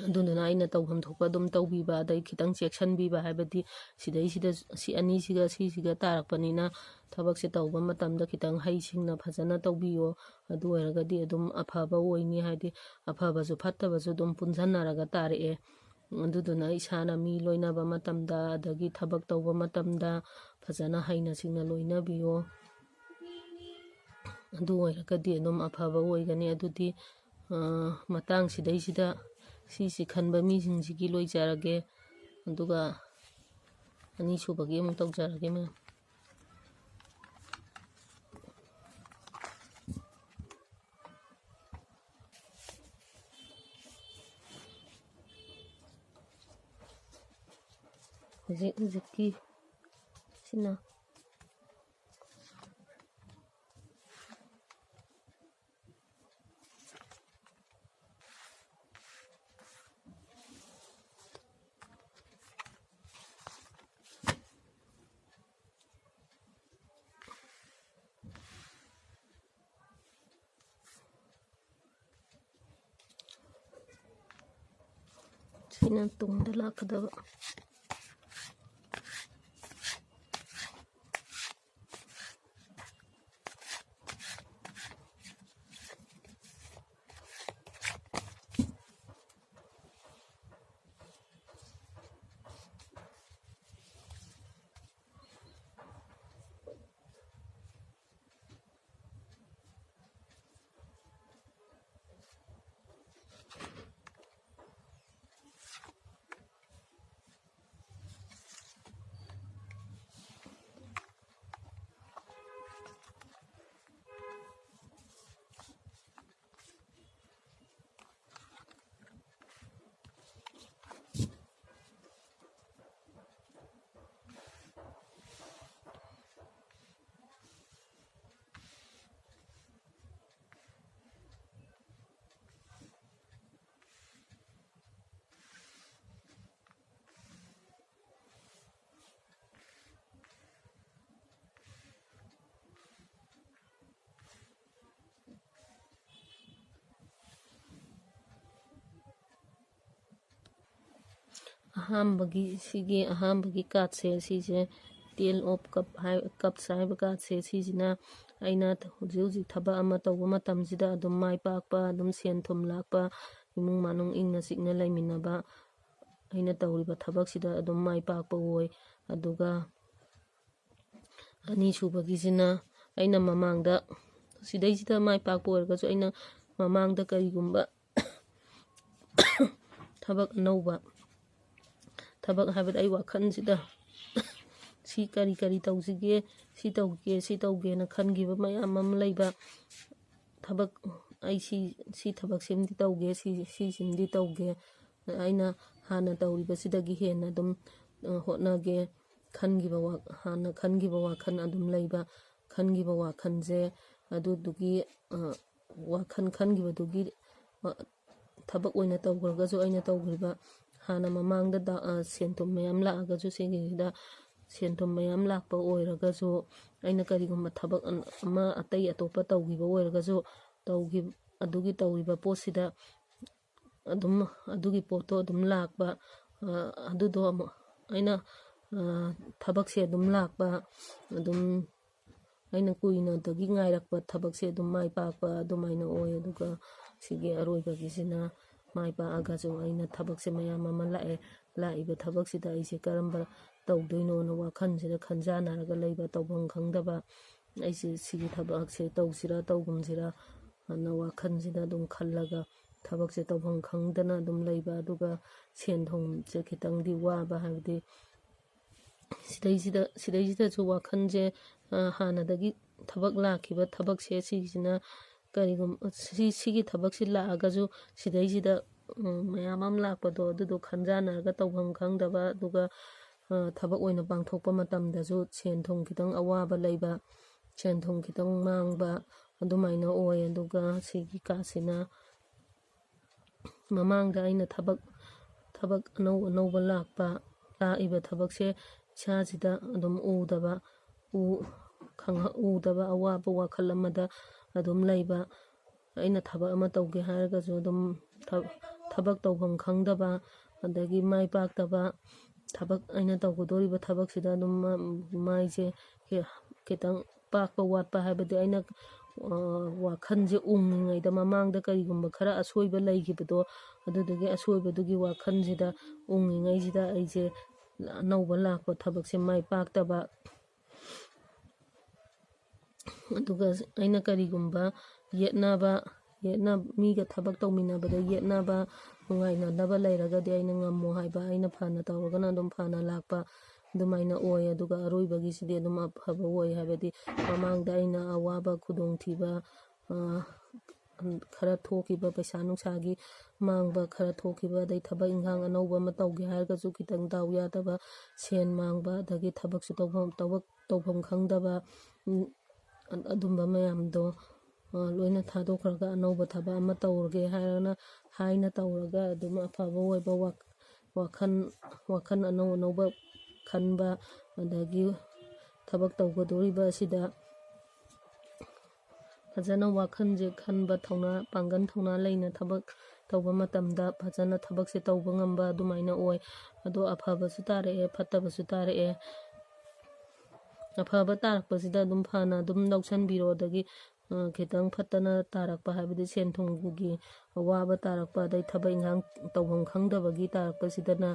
ꯑꯗꯨꯗꯨꯅ ꯑꯩꯅ ꯇꯧꯐꯝ ꯊꯣꯛꯄ ꯑꯗꯨꯝ ꯇꯧꯕꯤꯕ ꯑꯗꯩ ꯈꯤꯇꯪ ꯆꯦꯛꯁꯤꯟꯕꯤꯕ ꯍꯥꯏꯕꯗꯤ ꯁꯤꯗꯩꯁꯤꯗ ꯁꯤ ꯑꯅꯤꯁꯤꯒ ꯁꯤꯁꯤꯒ ꯇꯥꯔꯛꯄꯅꯤꯅ ꯊꯕꯛꯁꯦ ꯇꯧꯕ ꯃꯇꯝꯗ ꯈꯤꯇꯪ ꯍꯩꯁꯤꯡꯅ ꯐꯖꯅ ꯇꯧꯕꯤꯌꯣ ꯑꯗꯨ ꯑꯣꯏꯔꯒꯗꯤ ꯑꯗꯨꯝ ꯑꯐꯕ ꯑꯣꯏꯅꯤ ꯍꯥꯏꯗꯤ ꯑꯐꯕꯁꯨ ꯐꯠꯇꯕꯁꯨ ꯑꯗꯨꯝ ꯄꯨꯟꯁꯤꯟꯅꯔꯒ ꯇꯥꯔꯛꯑꯦ ꯑꯗꯨꯗꯨꯅ ꯏꯁꯥꯅ ꯃꯤ ꯂꯣꯏꯅꯕ ꯃꯇꯝꯗ ꯑꯗꯒꯤ ꯊꯕꯛ ꯇꯧꯕ ꯃꯇꯝꯗ ꯐꯖꯅ ꯍꯩꯅ ꯁꯤꯡꯅ ꯂꯣꯏꯅꯕꯤꯌꯣ ꯑꯗꯨ ꯑꯣꯏꯔꯒꯗꯤ ꯑꯗꯨꯝ ꯑꯐꯕ ꯑꯣꯏꯒꯅꯤ ꯑꯗꯨꯗꯤ ꯃꯇꯥꯡꯁꯤꯗꯩꯁꯤꯗ ꯁꯤꯁꯤ ꯈꯟꯕ ꯃꯤꯁꯤꯡꯁꯤꯒꯤ ꯂꯣꯏꯖꯔꯒꯦ ꯑꯗꯨꯒ ꯑꯅꯤꯁꯨꯕꯒꯤ ꯑꯃꯨꯛ ꯇꯧꯖꯔꯒꯦ ꯃꯦꯝ ꯍꯧꯖꯤꯛꯀꯤ ꯁꯤꯅ ꯁꯤꯅ ꯇꯨꯡꯗ ꯂꯥꯛꯀꯗꯕ ꯑꯍꯥꯟꯕꯒꯤ ꯀꯥꯔꯠꯁꯦ ꯁꯤꯁꯦ 10 of Cups ꯍꯥꯏꯕ ꯀꯥꯔꯠꯁꯦ ꯁꯤꯁꯤꯅ ꯑꯩꯅ ꯍꯧꯖꯤꯛ ꯊꯕꯛ ꯑꯃ ꯇꯧꯕ ꯃꯇꯝꯁꯤꯗ ꯑꯗꯨꯝ ꯃꯥꯏ ꯄꯥꯛꯄ, ꯑꯗꯨꯝ ꯁꯦꯟ ꯊꯨꯝ ꯂꯥꯛꯄ, ꯏꯃꯨꯡ ꯃꯅꯨꯡ ꯏꯪꯅ ꯆꯤꯛꯅ ꯂꯩꯃꯤꯟꯅꯕ, ꯑꯩꯅ ꯇꯧꯔꯤꯕ ꯊꯕꯛꯁꯤꯗ ꯑꯗꯨꯝ ꯃꯥꯏ ꯄꯥꯛꯄ ꯑꯣꯏ꯫ ꯑꯗꯨꯒ ꯑꯅꯤꯁꯨꯕꯒꯤꯁꯤꯅ ꯑꯩꯅ ꯃꯃꯥꯡꯗ ꯁꯤꯗꯩꯁꯤꯗ ꯃꯥꯏ ꯄꯥꯛꯄ ꯑꯣꯏꯔꯒꯁꯨ ꯑꯩꯅ ꯃꯃꯥꯡꯗ ꯀꯔꯤꯒꯨꯝꯕ ꯊꯕꯛ ꯑꯅꯧꯕ ꯊꯕꯛ ꯍꯥꯏꯕꯗꯤ ꯑꯩ ꯋꯥꯈꯜꯁꯤꯗ ꯁꯤ ꯀꯔꯤ ꯇꯧꯁꯤꯒꯦ, ꯁꯤ ꯇꯧꯒꯦꯅ ꯈꯟꯈꯤꯕ ꯃꯌꯥꯝ ꯑꯃ ꯂꯩꯕ ꯊꯕꯛ, ꯑꯩ ꯁꯤ ꯊꯕꯛꯁꯤꯃꯗꯤ ꯇꯧꯒꯦ, ꯁꯤꯁꯤꯃꯗꯤ ꯇꯧꯒꯦ, ꯑꯩꯅ ꯍꯥꯟꯅ ꯇꯧꯔꯤꯕꯁꯤꯗꯒꯤ ꯍꯦꯟꯅ ꯑꯗꯨꯝ ꯍꯣꯠꯅꯒꯦ ꯍꯥꯟꯅ ꯈꯟꯈꯤꯕ ꯋꯥꯈꯜ ꯑꯗꯨꯝ ꯂꯩꯕ, ꯈꯟꯈꯤꯕ ꯋꯥꯈꯜꯁꯦ ꯑꯗꯨꯗꯨꯒꯤ ꯈꯟꯈꯤꯕꯗꯨꯒꯤ ꯊꯕꯛ ꯑꯣꯏꯅ ꯇꯧꯈ꯭ꯔꯒꯁꯨ ꯑꯩꯅ ꯇꯧꯈ꯭ꯔꯤꯕ ꯍꯥꯟꯅ ꯃꯃꯥꯡꯗ ꯁꯦꯟ ꯊꯨꯝ ꯃꯌꯥꯝ ꯂꯥꯛꯑꯒꯁꯨ ꯁꯤꯒꯤꯁꯤꯗ ꯁꯦꯟ ꯊꯨꯝ ꯃꯌꯥꯝ ꯂꯥꯛꯄ ꯑꯣꯏꯔꯒꯁꯨ ꯑꯩꯅ ꯀꯔꯤꯒꯨꯝꯕ ꯊꯕꯛ ꯑꯃ ꯑꯇꯩ ꯑꯇꯣꯞꯄ ꯇꯧꯈꯤꯕ ꯑꯣꯏꯔꯒꯁꯨ ꯑꯗꯨꯒꯤ ꯇꯧꯔꯤꯕ ꯄꯣꯠꯁꯤꯗ ꯑꯗꯨꯝ ꯑꯗꯨꯒꯤ ꯄꯣꯠꯇꯣ ꯑꯗꯨم ꯂꯥꯛꯄ, ꯑꯗꯨꯗꯣ ꯑꯃꯨꯛ ꯑꯩꯅ ꯊꯕꯛꯁꯦ ꯑꯗꯨꯝ ꯂꯥꯛꯄ, ꯑꯗꯨꯝ ꯑꯩꯅ ꯀꯨꯏꯅꯗꯒꯤ ꯉꯥꯏꯔꯛꯄ ꯊꯕꯛꯁꯦ ꯑꯗꯨꯝ ꯃꯥꯏ ꯄꯥꯛꯄ ꯑꯗꯨꯃꯥꯏꯅ ꯑꯣꯏ꯫ ꯑꯗꯨꯒ ꯁꯤꯒꯤ ꯑꯔꯣꯏꯕꯒꯤꯁꯤꯅ ꯃꯥꯏ ꯄꯥꯛꯑꯒꯁꯨ ꯑꯩꯅ ꯊꯕꯛꯁꯦ ꯃꯌꯥꯝ ꯑꯃ ꯂꯥꯛꯏꯕ ꯊꯕꯛꯁꯤꯗ ꯑꯩꯁꯦ ꯀꯔꯝꯕ ꯇꯧꯗꯣꯏꯅꯣꯅ ꯋꯥꯈꯜꯁꯤꯗ ꯈꯟꯖꯥꯟꯅꯔꯒ ꯂꯩꯕ, ꯇꯧꯐꯝ ꯈꯪꯗꯕ, ꯑꯩꯁꯦ ꯁꯤꯒꯤ ꯊꯕꯛꯁꯦ ꯇꯧꯁꯤꯔꯥ ꯇꯧꯒꯨꯝꯁꯤꯔꯥ ꯑꯅ ꯋꯥꯈꯜꯁꯤꯗ ꯑꯗꯨꯝ ꯈꯜꯂꯒ ꯊꯕꯛꯁꯦ ꯇꯧꯐꯝ ꯈꯪꯗꯅ ꯑꯗꯨꯝ ꯂꯩꯕ꯫ ꯑꯗꯨꯒ ꯁꯦꯟ ꯊꯨꯝꯁꯦ ꯈꯤꯇꯪꯗꯤ ꯋꯥꯕ, ꯍꯥꯏꯕꯗꯤ ꯁꯤꯗꯩꯁꯤꯗꯁꯨ ꯋꯥꯈꯜꯁꯦ ꯍꯥꯟꯅꯗꯒꯤ ꯊꯕꯛ ꯂꯥꯛꯈꯤꯕ ꯊꯕꯛꯁꯦ ꯁꯤꯁꯤꯅ ꯀꯔꯤꯒꯨꯝꯕ ꯁꯤꯒꯤ ꯊꯕꯛꯁꯤ ꯂꯥꯛꯑꯒꯁꯨ ꯁꯤꯗꯩꯁꯤꯗ ꯃꯌꯥꯝ ꯑꯃ ꯂꯥꯛꯄꯗꯣ ꯑꯗꯨꯗꯣ ꯈꯟꯖꯥꯟꯅꯔꯒ ꯇꯧꯐꯝ ꯈꯪꯗꯕ, ꯑꯗꯨꯒ ꯊꯕꯛ ꯑꯣꯏꯅ ꯄꯥꯡꯊꯣꯛꯄ ꯃꯇꯝꯗꯁꯨ ꯁꯦꯟ ꯊꯨꯝ ꯈꯤꯇꯪ ꯑꯋꯥꯕ ꯂꯩꯕ, ꯁꯦꯟ ꯊꯨꯝ ꯈꯤꯇꯪ ꯃꯥꯡꯕ ꯑꯗꯨꯃꯥꯏꯅ ꯑꯣꯏ꯫ ꯑꯗꯨꯒ ꯁꯤꯒꯤ ꯀꯥꯔꯠꯁꯤꯅ ꯃꯃꯥꯡꯗ ꯑꯩꯅ ꯊꯕꯛ ꯑꯅꯧꯕ ꯂꯥꯛꯏꯕ ꯊꯕꯛꯁꯦ ꯏꯁꯥꯁꯤꯗ ꯑꯗꯨꯝ ꯎꯗꯕ ꯑꯋꯥꯕ ꯋꯥꯈꯜ ꯑꯃꯗ ꯑꯗꯨꯝ ꯂꯩꯕ, ꯑꯩꯅ ꯊꯕꯛ ꯑꯃ ꯇꯧꯒꯦ ꯍꯥꯏꯔꯒꯁꯨ ꯑꯗꯨꯝ ꯊꯕꯛ ꯇꯧꯐꯝ ꯈꯪꯗꯕ, ꯑꯗꯒꯤ ꯃꯥꯏ ꯄꯥꯛꯇꯕ ꯊꯕꯛ, ꯑꯩꯅ ꯇꯧꯒꯗꯧꯔꯤꯕ ꯊꯕꯛꯁꯤꯗ ꯑꯗꯨꯝ ꯃꯥꯏꯁꯦ ꯈꯤꯇꯪ ꯄꯥꯛꯄ ꯋꯥꯠꯄ, ꯍꯥꯏꯕꯗꯤ ꯑꯩꯅ ꯋꯥꯈꯜꯁꯦ ꯎꯡꯉꯤꯉꯩꯗ ꯃꯃꯥꯡꯗ ꯀꯔꯤꯒꯨꯝꯕ ꯈꯔ ꯑꯁꯣꯏꯕ ꯂꯩꯈꯤꯕꯗꯣ ꯑꯗꯨꯗꯨꯒꯤ ꯑꯁꯣꯏꯕꯗꯨꯒꯤ ꯋꯥꯈꯜꯁꯤꯗ ꯎꯡꯉꯤꯉꯩꯁꯤꯗ ꯑꯩꯁꯦ ꯑꯅꯧꯕ ꯂꯥꯛꯄ ꯊꯕꯛꯁꯦ ꯃꯥꯏ ꯄꯥꯛꯇꯕ, ꯑꯗꯨꯒ ꯑꯩꯅ ꯀꯔꯤꯒꯨꯝꯕ ꯃꯤꯒ ꯊꯕꯛ ꯇꯧꯃꯤꯟꯅꯕꯗ ꯌꯦꯠꯅꯕ, ꯅꯨꯡꯉꯥꯏꯅꯗꯕ ꯂꯩꯔꯒꯗꯤ ꯑꯩꯅ ꯉꯝꯃꯣ ꯍꯥꯏꯕ, ꯑꯩꯅ ꯐꯅ ꯇꯧꯔꯒꯅ ꯑꯗꯨꯝ ꯐꯅ ꯂꯥꯛꯄ ꯑꯗꯨꯃꯥꯏꯅ ꯑꯣꯏ꯫ ꯑꯗꯨꯒ ꯑꯔꯣꯏꯕꯒꯤꯁꯤꯗꯤ ꯑꯗꯨꯝ ꯑꯐꯕ ꯑꯣꯏ, ꯍꯥꯏꯕꯗꯤ ꯃꯃꯥꯡꯗ ꯑꯩꯅ ꯑꯋꯥꯕ ꯈꯨꯗꯣꯡꯊꯤꯕ ꯈꯔ ꯊꯣꯛꯈꯤꯕ, ꯄꯩꯁా ꯅꯨꯡꯁꯥꯒꯤ ꯃꯥꯡꯕ ꯈꯔ ꯊꯣꯛꯈꯤꯕ, ꯑꯗꯩ ꯊꯕꯛ ꯏꯪꯈꯥꯡ ꯑꯅꯧꯕ ꯑꯃ ꯇꯧꯒꯦ ꯍꯥꯏꯔꯒꯁꯨꯈꯤꯇꯪ ꯗꯥꯎ ꯌꯥꯗꯕ, ꯁꯦꯟ ꯃꯥꯡꯕ, ꯑꯗꯒꯤ ꯊꯕꯛꯁꯨ ꯇꯧꯐꯝ ꯈꯪꯗꯕ, ꯑꯗꯨꯝꯕ ꯃꯌꯥꯝꯗꯣ ꯂꯣꯏꯅ ꯊꯥꯗꯣꯛꯈ꯭ꯔꯒ ꯑꯅꯧꯕ ꯊꯕꯛ ꯑꯃ ꯇꯧꯔꯒꯦ ꯍꯥꯏꯅ ꯇꯧꯔꯒ ꯑꯗꯨꯝ ꯑꯐꯕ ꯑꯣꯏꯕ ꯋꯥꯈꯜ ꯑꯅꯧꯕ ꯈꯟꯕ, ꯑꯗꯒꯤ ꯊꯕꯛ ꯇꯧꯒꯗꯧꯔꯤꯕ ꯑꯁꯤꯗ ꯐꯖꯅ ꯋꯥꯈꯜꯁꯦ ꯈꯟꯕ, ꯄꯥꯡꯒꯜ ꯊꯧꯅꯥ ꯂꯩꯅꯊꯕꯛ ꯇꯧꯕ ꯃꯇꯝꯗ ꯐꯖꯅ ꯊꯕꯛꯁꯦ ꯇꯧꯕ ꯉꯝꯕ ꯑꯗꯨꯃꯥꯏꯅ ꯑꯣꯏ꯫ ꯑꯗꯣ ꯑꯐꯕꯁꯨ ꯇꯥꯔꯛꯑꯦ, ꯐꯠꯇꯕꯁꯨ ꯇꯥꯔꯛꯑꯦ꯫ ꯑꯐꯕ ꯇꯥꯔꯛꯄꯁꯤꯗ ꯑꯗꯨꯝ ꯐꯅ ꯑꯗꯨꯝ ꯂꯧꯁꯟꯕꯤꯔꯣ, ꯑꯗꯒꯤ ꯈꯤꯇꯪ ꯐꯠꯇꯅ ꯇꯥꯔꯛꯄ, ꯍꯥꯏꯕꯗꯤ ꯁꯦꯟ ꯊꯨꯝꯒꯤ ꯑꯋꯥꯕ ꯇꯥꯔꯛꯄ, ꯑꯗꯩ ꯊꯕꯛ ꯏꯟꯈꯥꯡ ꯇꯧꯐꯝ ꯈꯪꯗꯕꯒꯤ ꯇꯥꯔꯛꯄꯁꯤꯗꯅ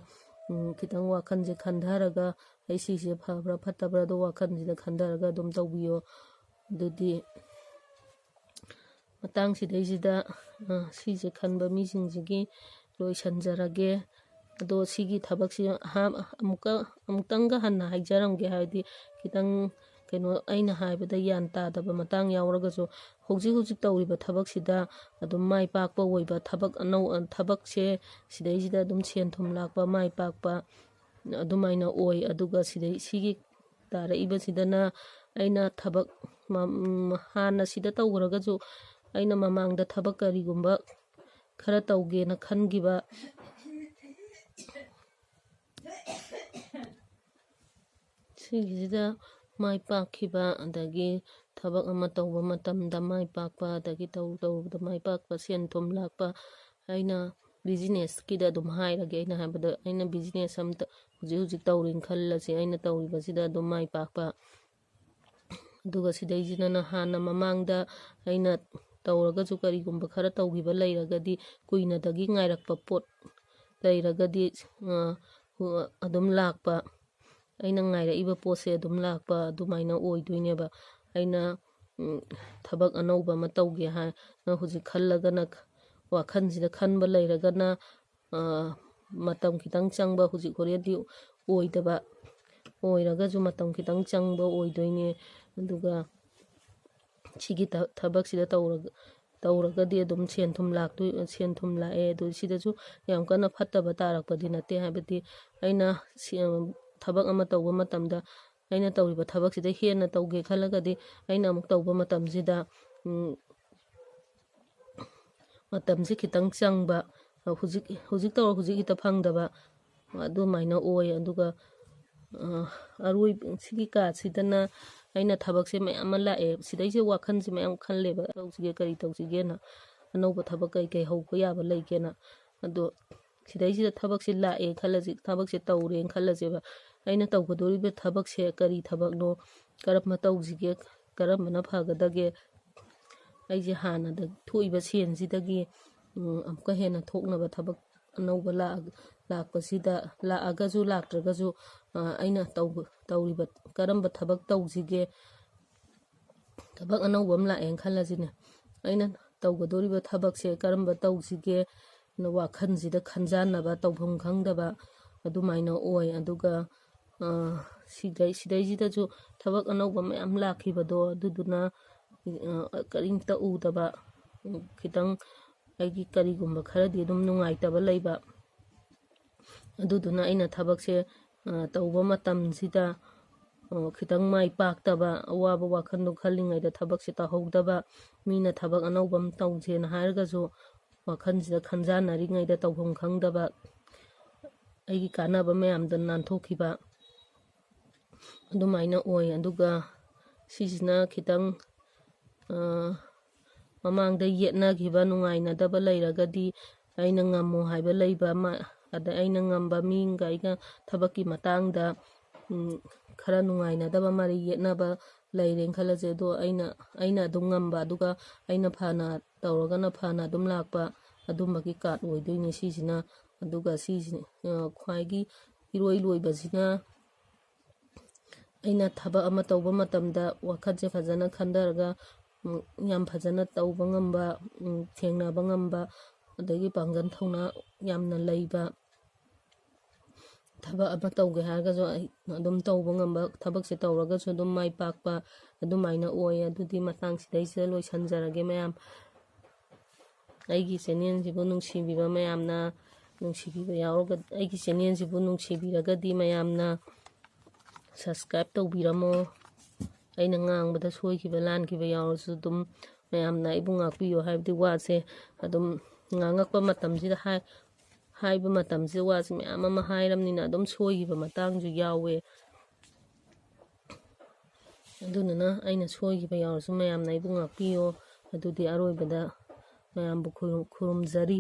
ꯈꯤꯇꯪ ꯋꯥꯈꯜꯁꯦ ꯈꯟꯊꯔꯒ ꯑꯩ ꯁꯤꯁꯦ ꯐꯕ꯭ꯔꯥ ꯐꯠꯇꯕ꯭ꯔꯥ ꯑꯗꯣ ꯋꯥꯈꯜꯁꯤꯗ ꯈꯟꯊꯔꯒ ꯑꯗꯨꯝ ꯇꯧꯕꯤꯌꯣ꯫ ꯑꯗꯨꯗꯤ ꯃꯇꯥꯡꯁꯤꯗꯩꯁꯤꯗ ꯁꯤꯁꯦ ꯈꯟꯕ ꯃꯤꯁꯤꯡꯁꯤꯒꯤ ꯂꯣꯏꯁꯤꯟꯖꯔꯒꯦ꯫ ꯑꯗꯣ ꯁꯤꯒꯤ ꯊꯕꯛꯁꯤ ꯑꯃꯨꯛꯇꯪꯒ ꯍꯟꯅ ꯍꯥꯏꯖꯔꯝꯒꯦ, ꯍꯥꯏꯕꯗꯤ ꯈꯤꯇꯪ ꯑꯩꯅ ꯍꯥꯏꯕꯗ ꯒ꯭ꯌꯥꯟ ꯇꯥꯗꯕ ꯃꯇꯥꯡ ꯌꯥꯎꯔꯒꯁꯨ ꯍꯧꯖꯤꯛ ꯇꯧꯔꯤꯕ ꯊꯕꯛꯁꯤꯗ ꯑꯗꯨꯝ ꯃꯥꯏ ꯄꯥꯛꯄ ꯑꯣꯏꯕ ꯊꯕꯛꯁꯦ ꯁꯤꯗꯩꯁꯤꯗ ꯑꯗꯨꯝ ꯁꯦꯟ ꯊꯨꯝ ꯂꯥꯛꯄ, ꯃꯥꯏ ꯄꯥꯛꯄ ꯑꯗꯨꯃꯥꯏꯅ ꯑꯣꯏ꯫ ꯑꯗꯨꯒ ꯁꯤꯒꯤ ꯇꯥꯔꯛꯏꯕꯁꯤꯗꯅ ꯑꯩꯅ ꯊꯕꯛ ꯍꯥꯟꯅ ꯁꯤꯗ ꯇꯧꯈ꯭ꯔꯒꯁꯨ ꯑꯩꯅ ꯃꯃꯥꯡꯗ ꯊꯕꯛ ꯀꯔꯤꯒꯨꯝꯕ ꯈꯔ ꯇꯧꯒꯦꯅ ꯈꯟꯈꯤꯕ ꯁꯤꯒꯤꯁꯤꯗ ꯃꯥꯏ ꯄꯥꯛꯈꯤꯕ, ꯑꯗꯒꯤ ꯊꯕꯛ ꯑꯃ ꯇꯧꯕ ꯃꯇꯝꯗ ꯃꯥꯏ ꯄꯥꯛꯄ, ꯑꯗꯒꯤ ꯇꯧꯔꯨꯕꯗ ꯃꯥꯏ ꯄꯥꯛꯄ, ꯁꯦꯟ ꯊꯨꯝ ꯂꯥꯛꯄ, ꯑꯩꯅ ꯕꯤꯖꯤꯅꯦꯁꯀꯤꯗ ꯑꯗꯨꯝ ꯍꯥꯏꯔꯒꯦ ꯑꯩꯅ ꯍꯥꯏꯕꯗ ꯑꯩꯅ ꯕꯤꯖꯤꯅꯦꯁ ꯑꯝꯇ ꯍꯧꯖꯤꯛ ꯇꯧꯔꯤꯅ ꯈꯜꯂꯁꯤ ꯑꯩꯅ ꯇꯧꯔꯤꯕꯁꯤꯗ ꯑꯗꯨꯝ ꯃꯥꯏ ꯄꯥꯛꯄ ꯑꯗꯨꯒ ꯁꯤꯗꯩꯁꯤꯗꯅ ꯍꯥꯟꯅ ꯃꯃꯥꯡꯗ ꯑꯩꯅ ꯇꯧꯔꯒꯁꯨ ꯀꯔꯤꯒꯨꯝꯕ ꯈꯔ ꯇꯧꯈꯤꯕ ꯂꯩꯔꯒꯗꯤ ꯀꯨꯏꯅꯗꯒꯤ ꯉꯥꯏꯔꯛꯄ ꯄꯣꯠ ꯂꯩꯔꯒꯗꯤ ꯑꯗꯨꯝ ꯂꯥꯛꯄ ꯑꯩꯅ ꯉꯥꯏꯔꯛꯏꯕ ꯄꯣꯠꯁꯦ ꯑꯗꯨꯝ ꯂꯥꯛꯄ ꯑꯗꯨꯃꯥꯏꯅ ꯑꯣꯏꯗꯣꯏꯅꯦꯕ ꯑꯩꯅ ꯊꯕꯛ ꯑꯅꯧꯕ ꯑꯃ ꯇꯧꯒꯦ ꯍꯥꯏꯅ ꯍꯧꯖꯤꯛ ꯈꯜꯂꯒꯅ ꯋꯥꯈꯜꯁꯤꯗ ꯈꯟꯕ ꯂꯩꯔꯒꯅ ꯃꯇꯝ ꯈꯤꯇꯪ ꯆꯪꯕ ꯍꯧꯖꯤꯛ ꯍꯣꯔꯦꯟꯗꯤ ꯑꯣꯏꯗꯕ ꯑꯣꯏꯔꯒꯁꯨ ꯃꯇꯝ ꯈꯤꯇꯪ ꯆꯪꯕ ꯑꯣꯏꯗꯣꯏꯅꯦ ꯑꯗꯨꯒ ꯁꯤꯒꯤ ꯊꯕꯛꯁꯤꯗ ꯇꯧꯔꯒꯗꯤ ꯑꯗꯨꯝ ꯁꯦꯟ ꯊꯨꯝ ꯂꯥꯛꯑꯦ ꯑꯗꯨ ꯁꯤꯗꯁꯨ ꯌꯥꯝ ꯀꯟꯅ ꯐꯠꯇꯕ ꯇꯥꯔꯛꯄꯗꯤ ꯅꯠꯇꯦ ꯍꯥꯏꯕꯗꯤ ꯑꯩꯅ ꯊꯕꯛ ꯑꯃ ꯇꯧꯕ ꯃꯇꯝꯗ ꯑꯩꯅ ꯇꯧꯔꯤꯕ ꯊꯕꯛꯁꯤꯗ ꯍꯦꯟꯅ ꯇꯧꯒꯦ ꯈꯜꯂꯒꯗꯤ ꯑꯩꯅ ꯑꯃꯨꯛ ꯇꯧꯕ ꯃꯇꯝꯁꯤꯗ ꯃꯇꯝꯁꯤ ꯈꯤꯇꯪ ꯆꯪꯕ ꯍꯧꯖꯤꯛ ꯇꯧꯔ ꯍꯧꯖꯤꯛ ꯍꯦꯛꯇ ꯐꯪꯗꯕ ꯑꯗꯨꯃꯥꯏꯅ ꯑꯣꯏ ꯑꯗꯨꯒ ꯁꯤꯒꯤ ꯀꯥꯁꯤꯗꯅ ꯑꯩꯅ ꯊꯕꯛꯁꯦ ꯃꯌꯥꯝ ꯑꯃ ꯂꯥꯛꯑꯦ ꯁꯤꯗꯩꯁꯦ ꯋꯥꯈꯜꯁꯦ ꯃꯌꯥꯝ ꯈꯜꯂꯦꯕ ꯇꯧꯁꯤꯒꯦ ꯀꯔꯤ ꯇꯧꯁꯤꯒꯦꯅ ꯑꯅꯧꯕ ꯊꯕꯛ ꯀꯩ ꯍꯧꯕ ꯌꯥꯕ ꯂꯩꯒꯦꯅ ꯑꯗꯣ ꯁꯤꯗꯩꯁꯤꯗ ꯊꯕꯛꯁꯦ ꯂꯥꯛꯑꯦ ꯈꯜꯂꯁꯤ ꯊꯕꯛꯁꯦ ꯇꯧꯔꯦꯅ ꯈꯜꯂꯁꯦꯕ ꯑꯩꯅ ꯇꯧꯒꯗꯧꯔꯤꯕ ꯊꯕꯛꯁꯦ ꯀꯔꯤ ꯊꯕꯛꯅꯣ ꯀꯔꯝꯕ ꯇꯧꯁꯤꯒꯦ ꯀꯔꯝꯕꯅ ꯐꯒꯗꯒꯦ ꯑꯩꯁꯦ ꯍꯥꯟꯅꯗ ꯊꯣꯛꯏꯕ ꯁꯦꯟꯁꯤꯗꯒꯤ ꯑꯃꯨꯛꯀ ꯍꯦꯟꯅ ꯊꯣꯛꯅꯕ ꯊꯕꯛ ꯑꯅꯧꯕ ꯂꯥꯛꯄꯁꯤꯗ ꯂꯥꯛꯑꯒꯁꯨ ꯂꯥꯛꯇ꯭ꯔꯒꯁꯨ ꯑꯩꯅ ꯇꯧꯔꯤꯕ ꯀꯔꯝꯕ ꯊꯕꯛ ꯇꯧꯁꯤꯒꯦ ꯊꯕꯛ ꯑꯅꯧꯕ ꯑꯃ ꯂꯥꯛꯑꯦꯅ ꯈꯜꯂꯁꯤꯅꯦ ꯑꯩꯅ ꯇꯧꯒꯗꯧꯔꯤꯕ ꯊꯕꯛꯁꯦ ꯀꯔꯝꯕ ꯇꯧꯁꯤꯒꯦ ꯋꯥꯈꯜꯁꯤꯗ ꯈꯟꯖꯥꯟꯅꯕ ꯇꯧꯐꯝ ꯈꯪꯗꯕ ꯑꯗꯨꯃꯥꯏꯅ ꯑꯣꯏ ꯑꯗꯨꯒ ꯁꯤꯗꯩꯁꯤꯗꯁꯨ ꯊꯕꯛ ꯑꯅꯧꯕ ꯃꯌꯥꯝ ꯂꯥꯛꯈꯤꯕꯗꯣ ꯑꯗꯨꯗꯨꯅ ꯀꯔꯤꯝꯇ ꯎꯗꯕ ꯈꯤꯇꯪ ꯑꯩꯒꯤ ꯀꯔꯤꯒꯨꯝꯕ ꯈꯔꯗꯤ ꯑꯗꯨꯝ ꯅꯨꯡꯉꯥꯏꯇꯕ ꯂꯩꯕ ꯑꯗꯨꯗꯨꯅ ꯑꯩꯅ ꯊꯕꯛꯁꯦ ꯇꯧꯕ ꯃꯇꯝꯁꯤꯗ ꯈꯤꯇꯪ ꯃꯥꯏ ꯄꯥꯛꯇꯕ ꯑꯋꯥꯕ ꯋꯥꯈꯜꯗꯣ ꯈꯜꯂꯤꯉꯩꯗ ꯊꯕꯛꯁꯦ ꯇꯧꯍꯧꯗꯕ ꯃꯤꯅ ꯊꯕꯛ ꯑꯅꯧꯕ ꯑꯃ ꯇꯧꯁꯦꯅ ꯍꯥꯏꯔꯒꯁꯨ ꯋꯥꯈꯜꯁꯤꯗ ꯈꯟꯖꯥꯟꯅꯔꯤꯉꯩꯗ ꯇꯧꯐꯝ ꯈꯪꯗꯕ ꯑꯩꯒꯤ ꯀꯥꯟꯅꯕ ꯃꯌꯥꯝꯗ ꯅꯥꯟꯊꯣꯛꯈꯤꯕ ꯑꯗꯨꯃꯥꯏꯅ ꯑꯣꯏ ꯑꯗꯨꯒ ꯁꯤꯁꯤꯅ ꯈꯤꯇꯪ ꯃꯃꯥꯡꯗ ꯌꯦꯠꯅꯈꯤꯕ ꯅꯨꯡꯉꯥꯏꯅꯗꯕ ꯂꯩꯔꯒꯗꯤ ꯑꯩꯅ ꯉꯝꯃꯣ ꯍꯥꯏꯕ ꯂꯩꯕ ꯑꯗ ꯑꯩꯅ ꯉꯝꯕ ꯃꯤꯒ ꯑꯩꯒ ꯊꯕꯛꯀꯤ ꯃꯇꯥꯡꯗ ꯈꯔ ꯅꯨꯡꯉꯥꯏꯅꯗꯕ ꯃꯔꯤ ꯌꯦꯠꯅꯕ ꯂꯩꯔꯦꯅ ꯈꯜꯂꯁꯦ ꯑꯗꯣ ꯑꯩꯅ ꯑꯗꯨꯝ ꯉꯝꯕ ꯑꯗꯨꯒ ꯑꯩꯅ ꯐꯅ ꯇꯧꯔꯒꯅ ꯐꯅ ꯑꯗꯨꯝ ꯂꯥꯛꯄ ꯑꯗꯨꯝꯕꯒꯤ ꯀꯥꯔꯠ ꯑꯣꯏꯗꯣꯏꯅꯦ ꯁꯤꯁꯤꯅ ꯑꯗꯨꯒ ꯁꯤꯁꯤ ꯈ꯭ꯋꯥꯏꯒꯤ ꯏꯔꯣꯏ ꯂꯣꯏꯕꯁꯤꯅ ꯑꯩꯅ ꯊꯕꯛ ꯑꯃ ꯇꯧꯕ ꯃꯇꯝꯗ ꯋꯥꯈꯜꯁꯦ ꯐꯖꯅ ꯈꯟꯊꯔꯒ ꯌꯥꯝ ꯐꯖꯅ ꯇꯧꯕ ꯉꯝꯕ ꯊꯦꯡꯅꯕ ꯉꯝꯕ ꯑꯗꯒꯤ ꯄꯥꯡꯒꯜ ꯊꯧꯅꯥ ꯌꯥꯝꯅ ꯂꯩꯕ ꯊꯕꯛ ꯑꯃ ꯇꯧꯒꯦ ꯍꯥꯏꯔꯒꯁꯨ ꯑꯩ ꯑꯗꯨꯝ ꯇꯧꯕ ꯉꯝꯕ ꯊꯕꯛꯁꯦ ꯇꯧꯔꯒꯁꯨ ꯑꯗꯨꯝ ꯃꯥꯏ ꯄꯥꯛꯄ ꯑꯗꯨꯃꯥꯏꯅ ꯑꯣꯏ ꯑꯗꯨꯗꯤ ꯃꯇꯥꯡꯁꯤꯗꯩꯁꯤꯗ ꯂꯣꯏꯁꯤꯟꯖꯔꯒꯦ ꯃꯌꯥꯝ ꯑꯩꯒꯤ ꯆꯦꯅꯦꯜꯁꯤꯕꯨ ꯅꯨꯡꯁꯤꯕꯤꯕ ꯃꯌꯥꯝꯅ ꯅꯨꯡꯁꯤꯕꯤꯕ ꯌꯥꯎꯔꯒ ꯑꯩꯒꯤ ꯆꯦꯅꯦꯜꯁꯤꯕꯨ ꯅꯨꯡꯁꯤꯕꯤꯔꯒꯗꯤ ꯃꯌꯥꯝꯅ ꯁꯕꯁꯀ꯭ꯔꯥꯏꯞ ꯇꯧꯕꯤꯔꯝꯃꯣ ꯑꯩꯅ ꯉꯥꯡꯕꯗ ꯁꯣꯏꯈꯤꯕ ꯂꯥꯟꯈꯤꯕ ꯌꯥꯎꯔꯁꯨ ꯑꯗꯨꯝ ꯃꯌꯥꯝꯅ ꯑꯩꯕꯨ ꯉꯥꯛꯄꯤꯌꯨ ꯍꯥꯏꯕꯗꯤ ꯋꯥꯁꯦ ꯑꯗꯨꯝ ꯉꯥꯡꯉꯛꯄ ꯃꯇꯝꯁꯤꯗ ꯍꯥꯏꯕ ꯃꯇꯝꯁꯤꯗ ꯋꯥꯁꯦ ꯃꯌꯥꯝ ꯑꯃ ꯍꯥꯏꯔꯕꯅꯤꯅ ꯑꯗꯨꯝ ꯁꯣꯏꯈꯤꯕ ꯃꯇꯥꯡꯁꯨ ꯌꯥꯎꯋꯦ ꯑꯗꯨꯗꯨꯅ ꯑꯩꯅ ꯁꯣꯏꯈꯤꯕ ꯌꯥꯎꯔꯁꯨ ꯃꯌꯥꯝꯅ ꯑꯩꯕꯨ ꯉꯥꯛꯄꯤꯌꯣ ꯑꯗꯨꯗꯤ ꯑꯔꯣꯏꯕꯗ ꯃꯌꯥꯝꯕꯨ ꯈꯨꯔꯨꯝꯖꯔꯤ